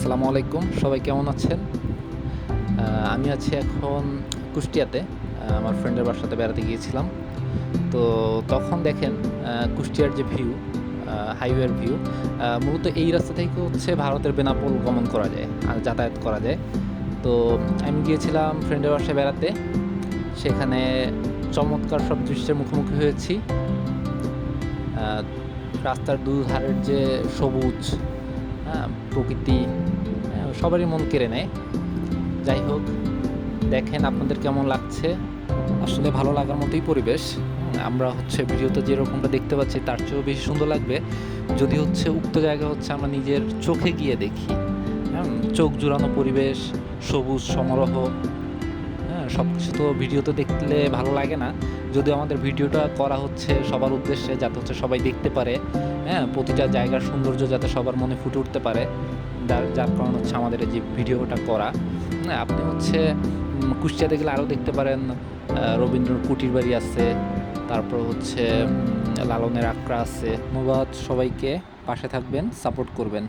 আসসালামু আলাইকুম, সবাই কেমন আছেন? আমি আছি এখন কুষ্টিয়াতে। আমার ফ্রেন্ডের বাসাতে বেড়াতে গিয়েছিলাম। তো তখন দেখেন কুষ্টিয়ার যে ভিউ, হাইওয়ের ভিউ, মূলত এই রাস্তা থেকে হচ্ছে ভারতের বেনাপোল গমন করা যায়, যাতায়াত করা যায়। তো আমি গিয়েছিলাম ফ্রেন্ডের বাসায় বেড়াতে। সেখানে চমৎকার সব দৃশ্যের মুখোমুখি হয়েছি। আ রাস্তার দুধারের যে সবুজ, প্রকৃতি, সবারই মন কেড়ে নেয়। যাই হোক, দেখেন আপনাদের কেমন লাগছে। আসলে ভালো লাগার মতোই পরিবেশ। আমরা হচ্ছে ভিডিওতে যেরকমটা দেখতে পাচ্ছি তার চেয়েও বেশি সুন্দর লাগবে যদি হচ্ছে উক্ত জায়গা হচ্ছে আমরা নিজের চোখে গিয়ে দেখি। চোখ জুড়ানো পরিবেশ, সবুজ সমারোহ, সবকিছু তো ভিডিওতে দেখলে ভালো লাগে না। যদিও আমাদের ভিডিওটা করা হচ্ছে সবার উদ্দেশ্যে, যাতে হচ্ছে সবাই দেখতে পারে, প্রতিটা জায়গার সৌন্দর্য যাতে সবার মনে ফুটে উঠতে পারে। যার কারণ হচ্ছে আমাদের এই যে ভিডিওটা করা। আপনি হচ্ছে কুষ্টিয়াতে গেলে আরও দেখতে পারেন, রবীন্দ্র কুটির বাড়ি আছে, তারপর হচ্ছে লালনের আখড়া আছে। ধন্যবাদ সবাইকে, পাশে থাকবেন, সাপোর্ট করবেন।